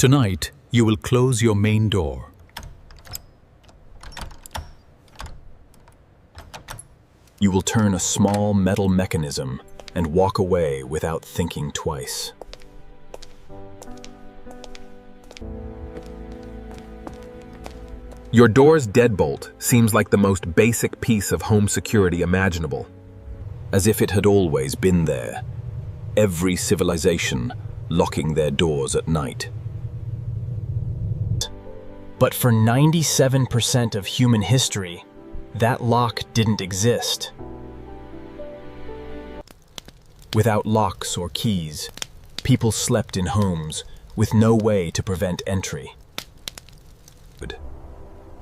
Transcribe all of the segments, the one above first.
Tonight, you will close your main door. You will turn a small metal mechanism and walk away without thinking twice. Your door's deadbolt seems like the most basic piece of home security imaginable, as if it had always been there. Every civilization locking their doors at night. But for 97% of human history, that lock didn't exist. Without locks or keys, people slept in homes with no way to prevent entry.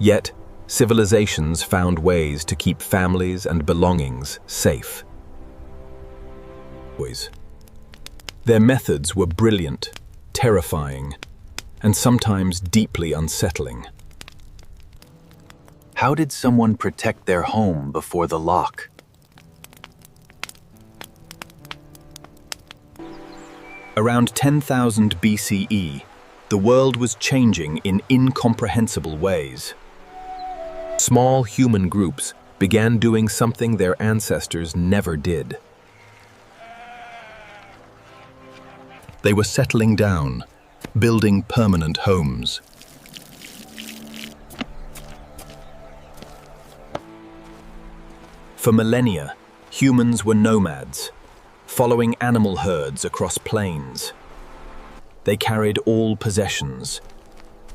Yet, civilizations found ways to keep families and belongings safe. Their methods were brilliant, terrifying, and sometimes deeply unsettling. How did someone protect their home before the lock? Around 10,000 BCE, the world was changing in incomprehensible ways. Small human groups began doing something their ancestors never did. They were settling down, building permanent homes. For millennia, humans were nomads, following animal herds across plains. They carried all possessions,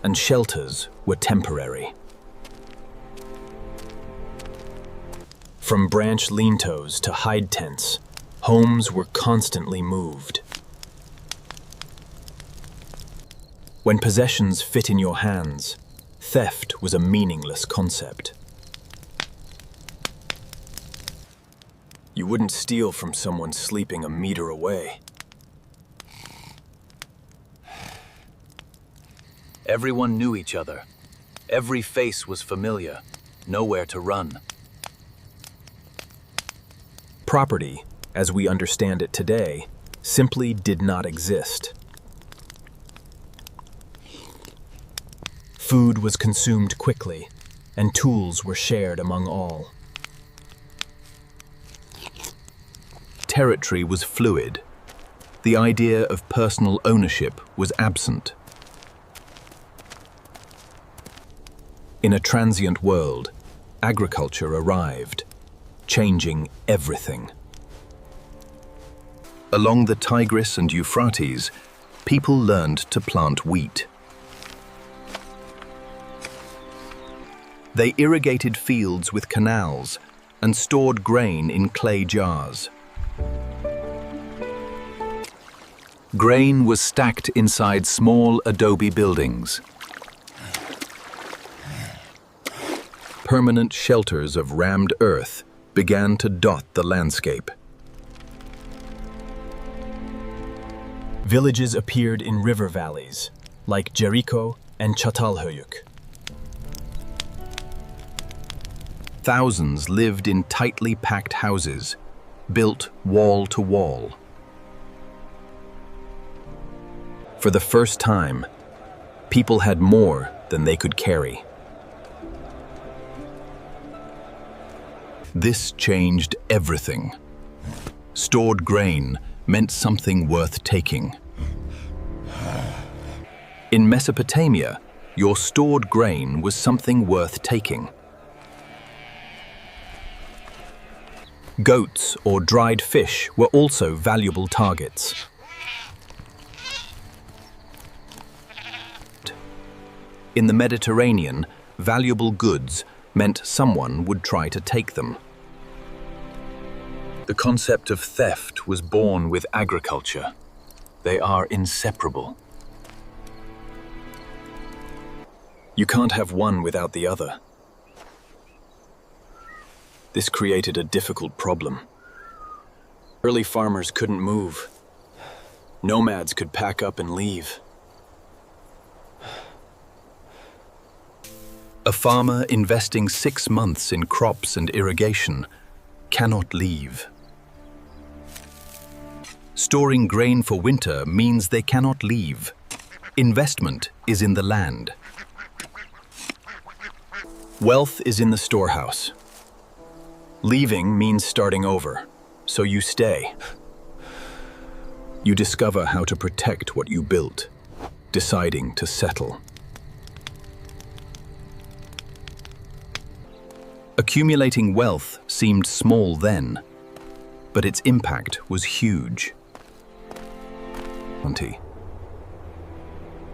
and shelters were temporary. From branch lean-tos to hide tents, homes were constantly moved. When possessions fit in your hands, theft was a meaningless concept. You wouldn't steal from someone sleeping a meter away. Everyone knew each other. Every face was familiar. Nowhere to run. Property, as we understand it today, simply did not exist. Food was consumed quickly, and tools were shared among all. Territory was fluid. The idea of personal ownership was absent. In a transient world, agriculture arrived, changing everything. Along the Tigris and Euphrates, people learned to plant wheat. They irrigated fields with canals and stored grain in clay jars. Grain was stacked inside small adobe buildings. Permanent shelters of rammed earth began to dot the landscape. Villages appeared in river valleys, like Jericho and Çatalhöyük. Thousands lived in tightly packed houses, built wall to wall. For the first time, people had more than they could carry. This changed everything. Stored grain meant something worth taking. In Mesopotamia, your stored grain was something worth taking. Goats or dried fish were also valuable targets. In the Mediterranean, valuable goods meant someone would try to take them. The concept of theft was born with agriculture. They are inseparable. You can't have one without the other. This created a difficult problem. Early farmers couldn't move. Nomads could pack up and leave. A farmer investing 6 months in crops and irrigation cannot leave. Storing grain for winter means they cannot leave. Investment is in the land. Wealth is in the storehouse. Leaving means starting over, so you stay. You discover how to protect what you built, deciding to settle. Accumulating wealth seemed small then, but its impact was huge.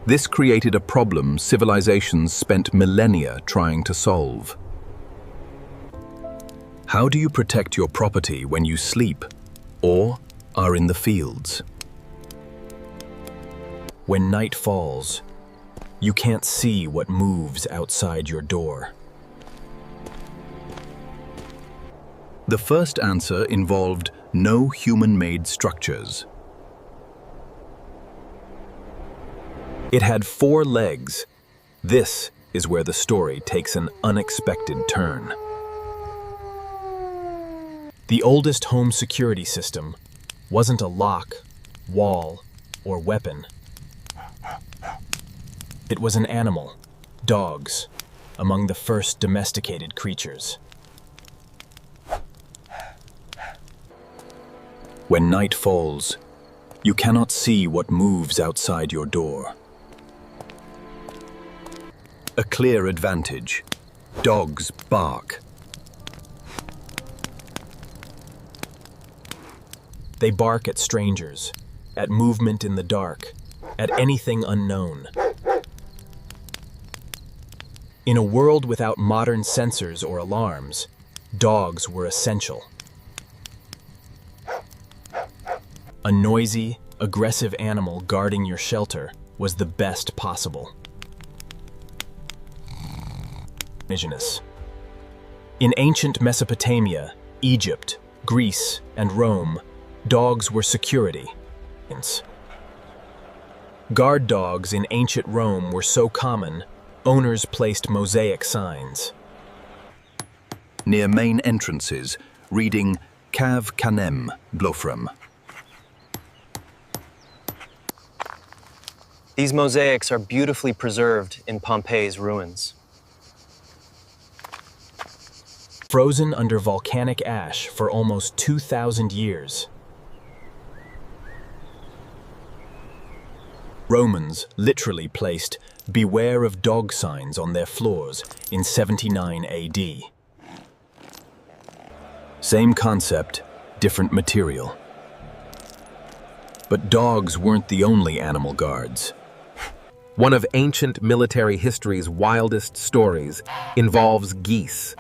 This created a problem civilizations spent millennia trying to solve. How do you protect your property when you sleep or are in the fields? When night falls, you can't see what moves outside your door. The first answer involved no human-made structures. It had 4 legs. This is where the story takes an unexpected turn. The oldest home security system wasn't a lock, wall, or weapon. It was an animal, dogs, among the first domesticated creatures. When night falls, you cannot see what moves outside your door. A clear advantage. Dogs bark. They bark at strangers, at movement in the dark, at anything unknown. In a world without modern sensors or alarms, dogs were essential. A noisy, aggressive animal guarding your shelter was the best possible. In ancient Mesopotamia, Egypt, Greece, and Rome, dogs were security. Guard dogs in ancient Rome were so common, owners placed mosaic signs. Near main entrances, reading Canem, Blofram. These mosaics are beautifully preserved in Pompeii's ruins. Frozen under volcanic ash for almost 2,000 years. Romans literally placed "Beware of dog" signs on their floors in 79 AD. Same concept, different material. But dogs weren't the only animal guards. One of ancient military history's wildest stories involves geese.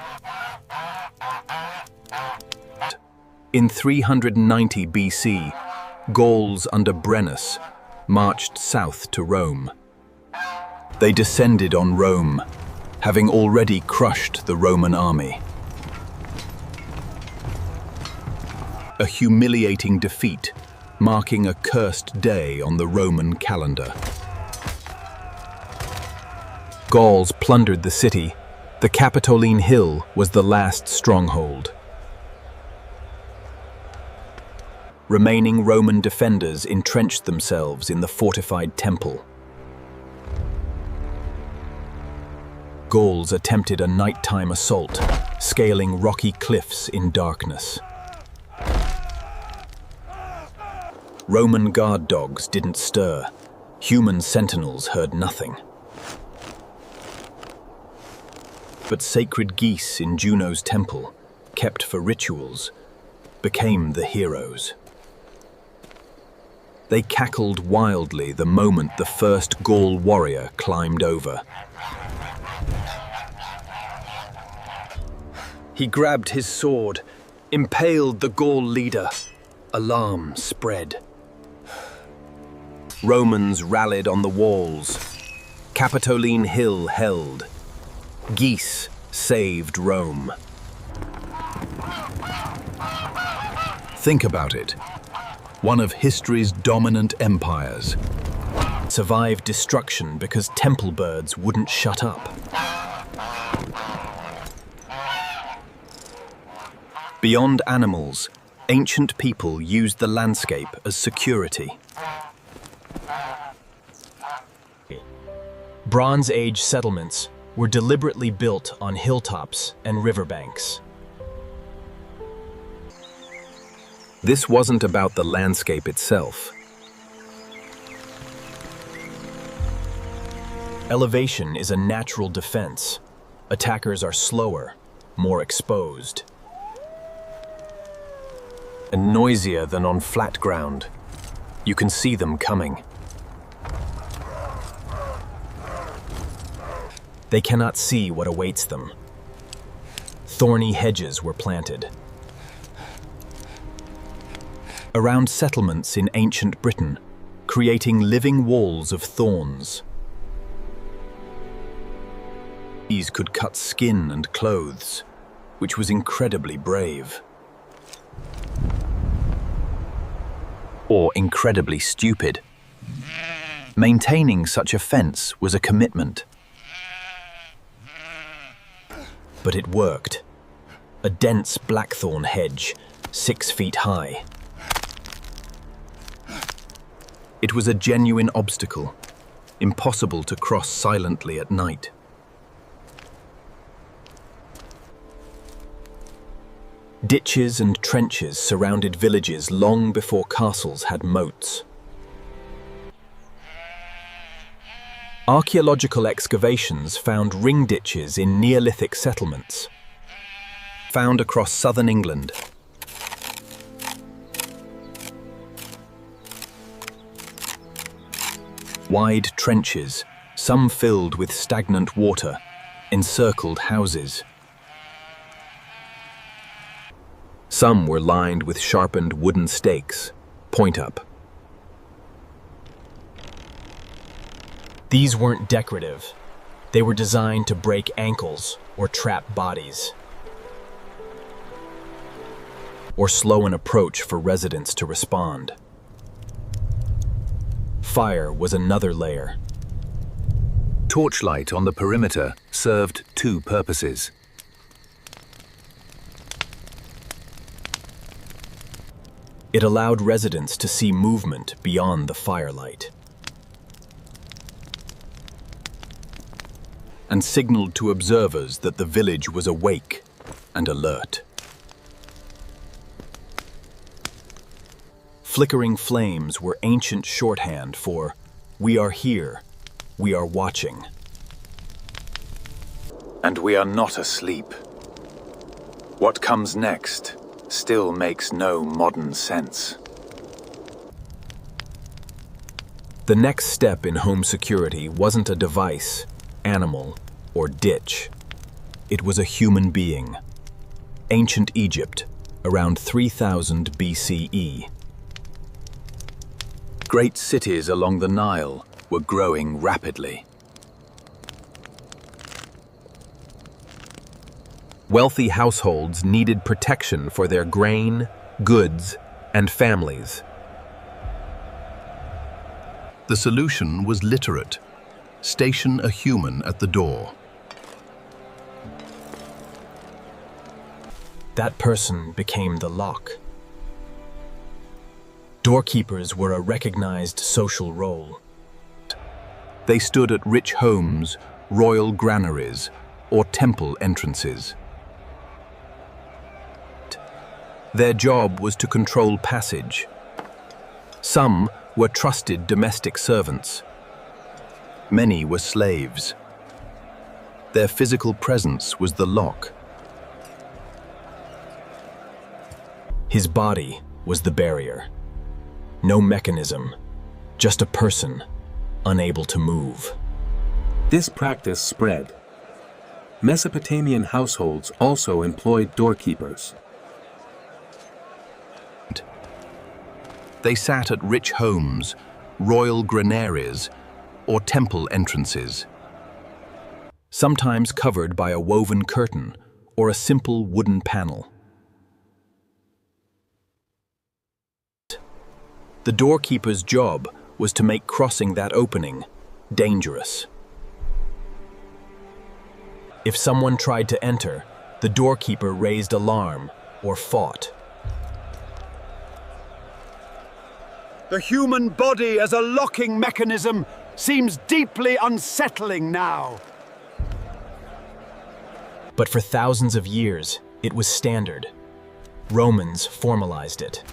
In 390 BC, Gauls under Brennus marched south to Rome. They descended on Rome, having already crushed the Roman army. A humiliating defeat, marking a cursed day on the Roman calendar. Gauls plundered the city. The Capitoline Hill was the last stronghold. Remaining Roman defenders entrenched themselves in the fortified temple. Gauls attempted a nighttime assault, scaling rocky cliffs in darkness. Roman guard dogs didn't stir. Human sentinels heard nothing. But sacred geese in Juno's temple, kept for rituals, became the heroes. They cackled wildly the moment the first Gaul warrior climbed over. He grabbed his sword, impaled the Gaul leader. Alarm spread. Romans rallied on the walls. Capitoline Hill held. Geese saved Rome. Think about it. One of history's dominant empires survived destruction because temple birds wouldn't shut up. Beyond animals, ancient people used the landscape as security. Bronze Age settlements were deliberately built on hilltops and riverbanks. This wasn't about the landscape itself. Elevation is a natural defense. Attackers are slower, more exposed, And noisier than on flat ground. You can see them coming. They cannot see what awaits them. Thorny hedges were planted. Around settlements in ancient Britain, creating living walls of thorns. These could cut skin and clothes, which was incredibly brave. Or incredibly stupid. Maintaining such a fence was a commitment. But it worked. A dense blackthorn hedge, 6 feet high. It was a genuine obstacle, impossible to cross silently at night. Ditches and trenches surrounded villages long before castles had moats. Archaeological excavations found ring ditches in Neolithic settlements, found across southern England. Wide trenches, some filled with stagnant water, encircled houses. Some were lined with sharpened wooden stakes, point up. These weren't decorative. They were designed to break ankles or trap bodies, or slow an approach for residents to respond. Fire was another layer. Torchlight on the perimeter served 2 purposes. It allowed residents to see movement beyond the firelight, and signaled to observers that the village was awake and alert. Flickering flames were ancient shorthand for, "We are here, we are watching." And we are not asleep. What comes next still makes no modern sense. The next step in home security wasn't a device, animal, or ditch. It was a human being. Ancient Egypt, around 3000 BCE. Great cities along the Nile were growing rapidly. Wealthy households needed protection for their grain, goods, and families. The solution was literate. Station a human at the door. That person became the lock. Doorkeepers were a recognized social role. They stood at rich homes, royal granaries, or temple entrances. Their job was to control passage. Some were trusted domestic servants. Many were slaves. Their physical presence was the lock. His body was the barrier. No mechanism, just a person, unable to move. This practice spread. Mesopotamian households also employed doorkeepers. They sat at rich homes, royal granaries, or temple entrances. Sometimes covered by a woven curtain or a simple wooden panel. The doorkeeper's job was to make crossing that opening dangerous. If someone tried to enter, the doorkeeper raised alarm or fought. The human body as a locking mechanism seems deeply unsettling now. But for thousands of years, it was standard. Romans formalized it.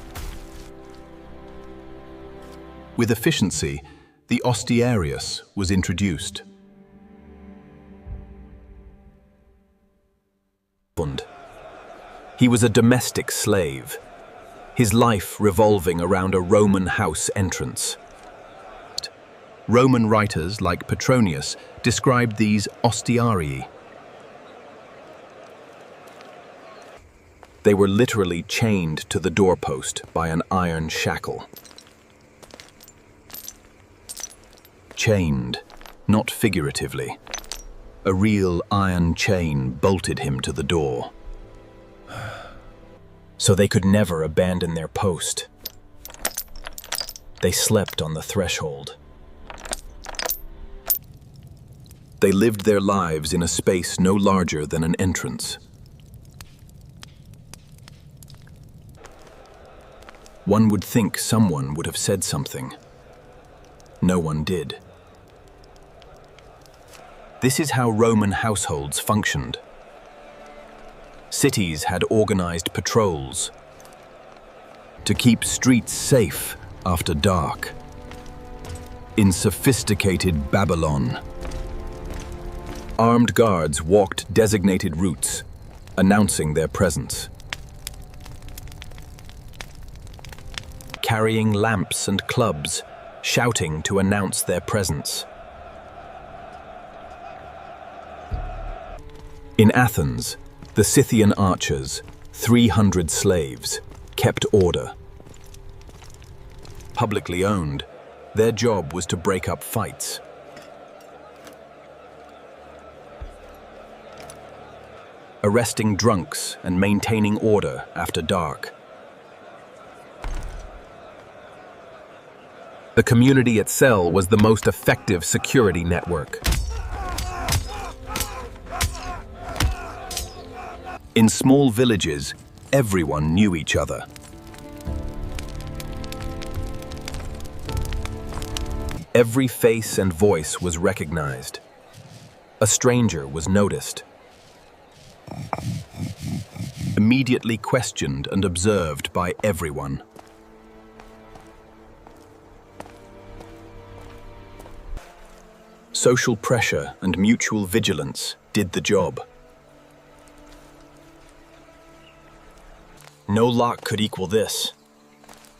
With efficiency, the ostiarius was introduced. He was a domestic slave, his life revolving around a Roman house entrance. Roman writers like Petronius described these ostiarii. They were literally chained to the doorpost by an iron shackle. Chained, not figuratively. A real iron chain bolted him to the door. So they could never abandon their post. They slept on the threshold. They lived their lives in a space no larger than an entrance. One would think someone would have said something. No one did. This is how Roman households functioned. Cities had organized patrols to keep streets safe after dark. In sophisticated Babylon, armed guards walked designated routes, announcing their presence. Carrying lamps and clubs, shouting to announce their presence. In Athens, the Scythian archers, 300 slaves, kept order. Publicly owned, their job was to break up fights. Arresting drunks and maintaining order after dark. The community itself was the most effective security network. In small villages, everyone knew each other. Every face and voice was recognized. A stranger was noticed. Immediately questioned and observed by everyone. Social pressure and mutual vigilance did the job. No lock could equal this.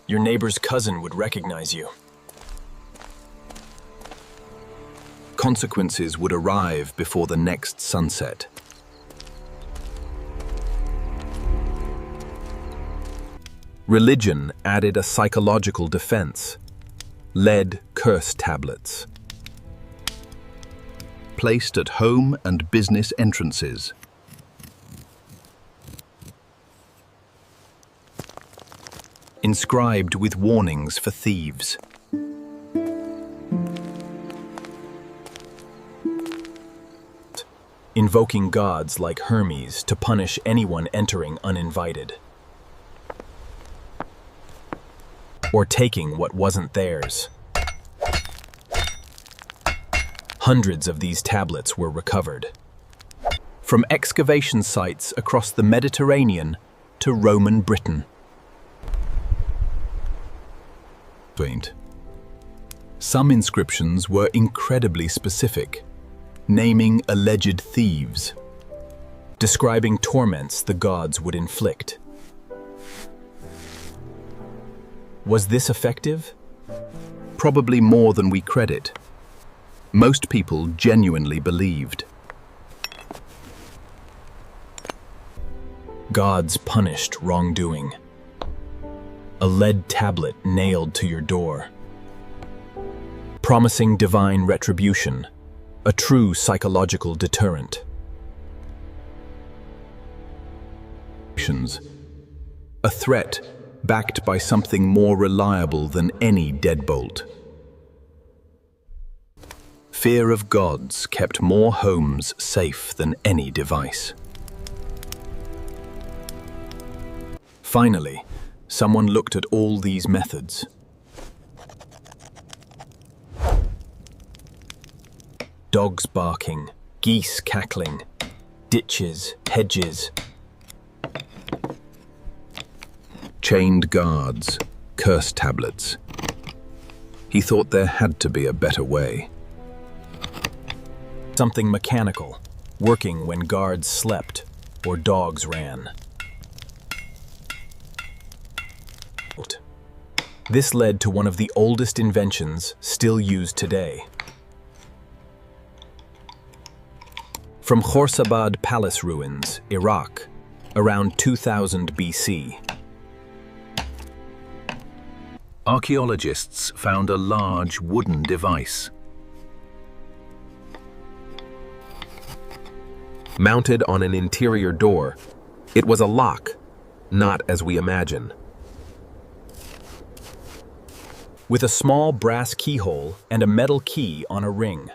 Your neighbor's cousin would recognize you. Consequences would arrive before the next sunset. Religion added a psychological defense. Lead curse tablets. Placed at home and business entrances. Inscribed with warnings for thieves. Invoking gods like Hermes to punish anyone entering uninvited. Or taking what wasn't theirs. Hundreds of these tablets were recovered. From excavation sites across the Mediterranean to Roman Britain. Some inscriptions were incredibly specific, naming alleged thieves, describing torments the gods would inflict. Was this effective? Probably more than we credit. Most people genuinely believed. Gods punished wrongdoing. A lead tablet nailed to your door. Promising divine retribution, a true psychological deterrent. A threat backed by something more reliable than any deadbolt. Fear of gods kept more homes safe than any device. Finally, someone looked at all these methods. dogs barking, geese cackling, ditches, hedges. Chained guards, curse tablets. He thought there had to be a better way. Something mechanical, working when guards slept or dogs ran. This led to one of the oldest inventions still used today. From Khorsabad palace ruins, Iraq, around 2000 BC. Archaeologists found a large wooden device. Mounted on an interior door, it was a lock, not as we imagine. With a small brass keyhole and a metal key on a ring.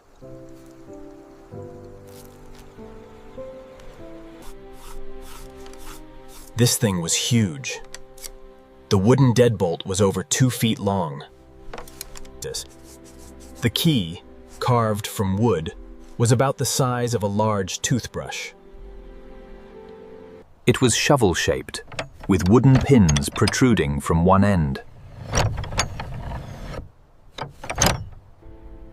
This thing was huge. The wooden deadbolt was over 2 feet long. The key, carved from wood, was about the size of a large toothbrush. It was shovel-shaped, with wooden pins protruding from one end.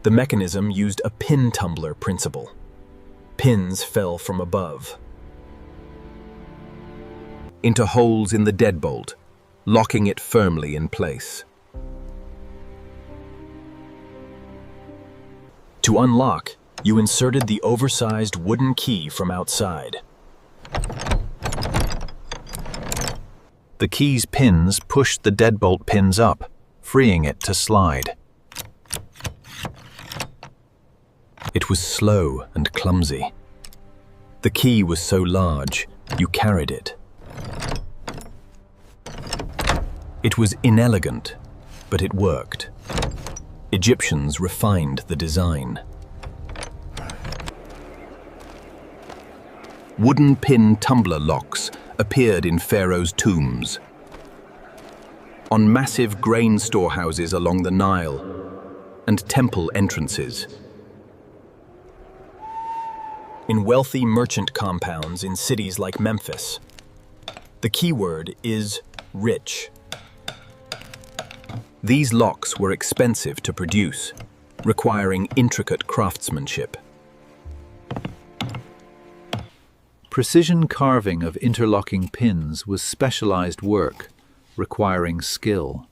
The mechanism used a pin tumbler principle. Pins fell from above into holes in the deadbolt, locking it firmly in place. To unlock, you inserted the oversized wooden key from outside. The key's pins pushed the deadbolt pins up, freeing it to slide. It was slow and clumsy. The key was so large, you carried it. It was inelegant, but it worked. Egyptians refined the design. Wooden pin tumbler locks appeared in pharaohs' tombs, on massive grain storehouses along the Nile, and temple entrances. In wealthy merchant compounds in cities like Memphis. The keyword is rich. These locks were expensive to produce, requiring intricate craftsmanship. Precision carving of interlocking pins was specialized work, requiring skill.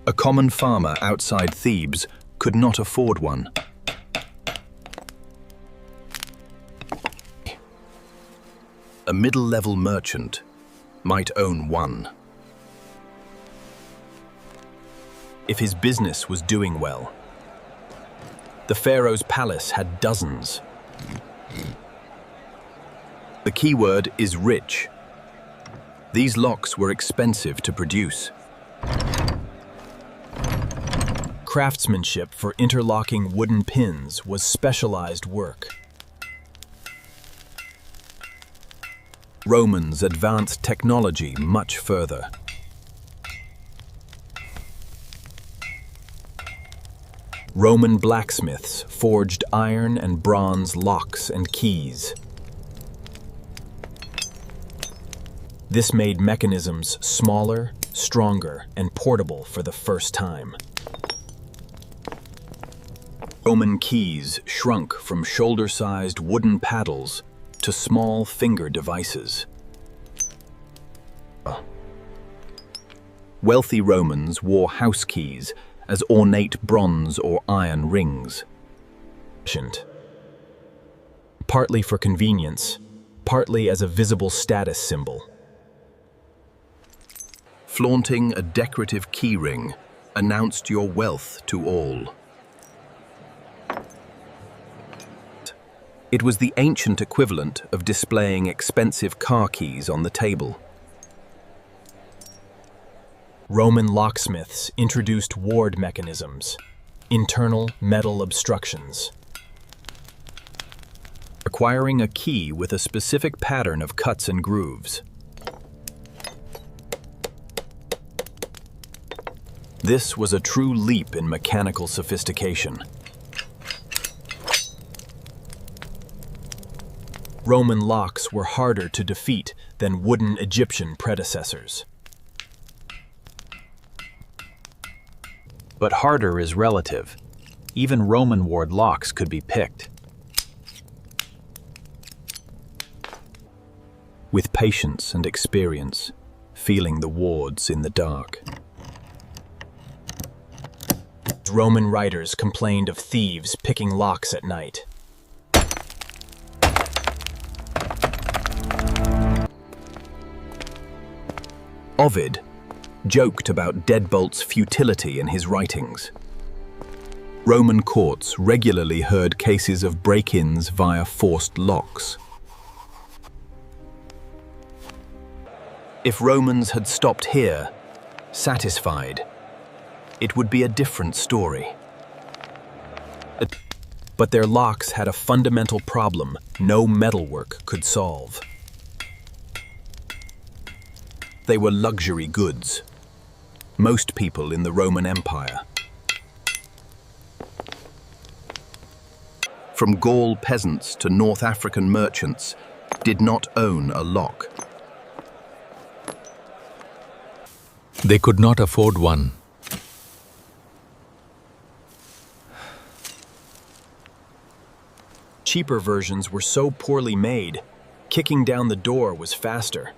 A common farmer outside Thebes could not afford one. A middle-level merchant might own one. If his business was doing well. The pharaoh's palace had dozens. The keyword is rich. These locks were expensive to produce. Craftsmanship for interlocking wooden pins was specialized work. Romans advanced technology much further. Roman blacksmiths forged iron and bronze locks and keys. This made mechanisms smaller, stronger, and portable for the first time. Roman keys shrunk from shoulder-sized wooden paddles to small finger devices. Wealthy Romans wore house keys as ornate bronze or iron rings. Partly for convenience, partly as a visible status symbol. Flaunting a decorative key ring announced your wealth to all. It was the ancient equivalent of displaying expensive car keys on the table. Roman locksmiths introduced ward mechanisms, internal metal obstructions, requiring a key with a specific pattern of cuts and grooves. This was a true leap in mechanical sophistication. Roman locks were harder to defeat than wooden Egyptian predecessors. But harder is relative. Even Roman ward locks could be picked. With patience and experience, feeling the wards in the dark. Roman writers complained of thieves picking locks at night. Ovid joked about deadbolt's futility in his writings. Roman courts regularly heard cases of break-ins via forced locks. If Romans had stopped here, satisfied, it would be a different story. But their locks had a fundamental problem no metalwork could solve. They were luxury goods. Most people in the Roman Empire, from Gaul peasants to North African merchants, did not own a lock. They could not afford one. Cheaper versions were so poorly made, kicking down the door was faster.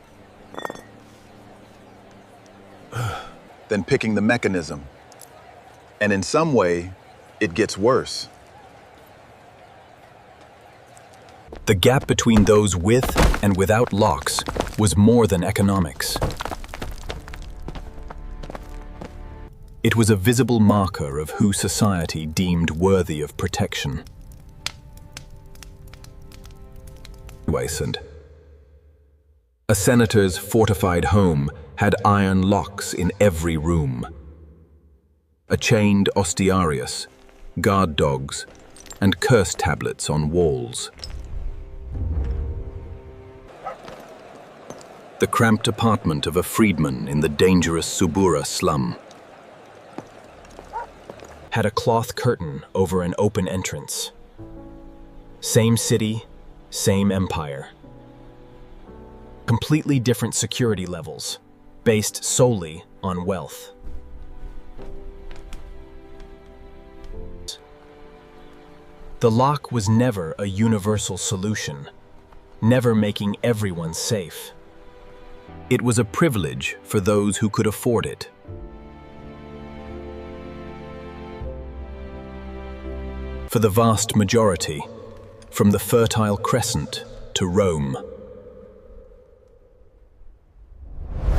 Than picking the mechanism. And in some way, it gets worse. The gap between those with and without locks was more than economics. It was a visible marker of who society deemed worthy of protection. A senator's fortified home had iron locks in every room. A chained ostiarius, guard dogs, and curse tablets on walls. The cramped apartment of a freedman in the dangerous Subura slum had a cloth curtain over an open entrance. Same city, same empire. Completely different security levels, based solely on wealth. The lock was never a universal solution, never making everyone safe. It was a privilege for those who could afford it. For the vast majority, from the Fertile Crescent to Rome.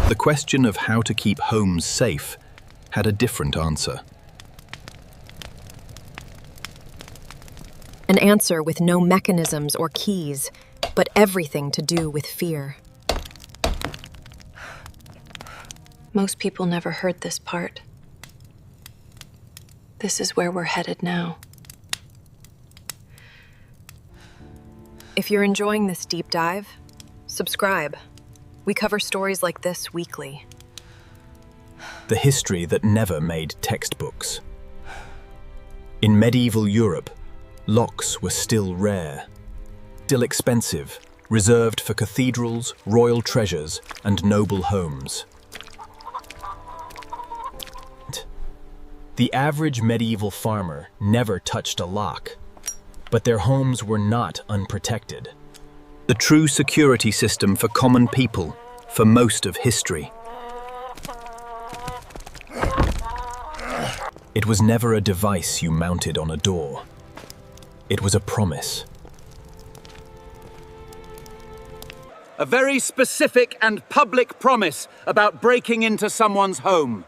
The question of how to keep homes safe had a different answer. An answer with no mechanisms or keys, but everything to do with fear. Most people never heard this part. This is where we're headed now. If you're enjoying this deep dive, subscribe. We cover stories like this weekly. The history that never made textbooks. In medieval Europe, locks were still rare, still expensive, reserved for cathedrals, royal treasures, and noble homes. The average medieval farmer never touched a lock, but their homes were not unprotected. The true security system for common people for most of history. It was never a device you mounted on a door. It was a promise. A very specific and public promise about breaking into someone's home.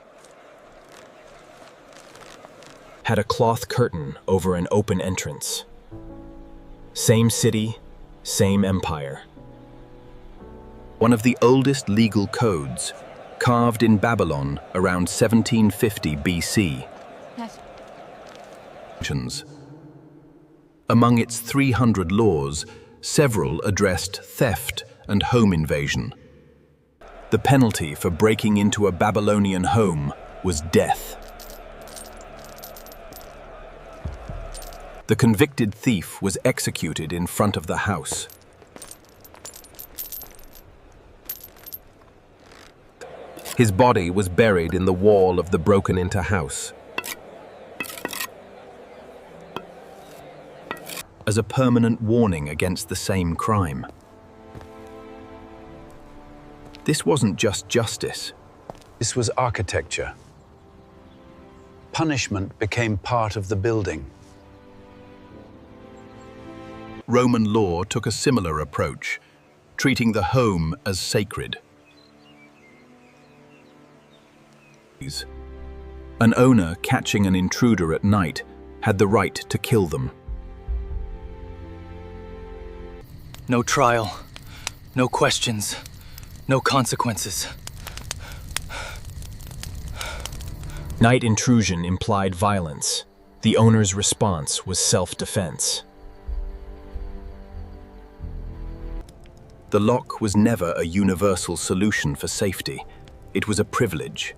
Had a cloth curtain over an open entrance. Same city, same empire. One of the oldest legal codes, carved in Babylon around 1750 BC. Among its 300 laws, several addressed theft and home invasion. The penalty for breaking into a Babylonian home was death. The convicted thief was executed in front of the house. His body was buried in the wall of the broken-into house. As a permanent warning against the same crime. This wasn't just justice. This was architecture. Punishment became part of the building. Roman law took a similar approach, treating the home as sacred. An owner catching an intruder at night had the right to kill them. No trial, no questions, no consequences. Night intrusion implied violence. The owner's response was self-defense. The lock was never a universal solution for safety. It was a privilege,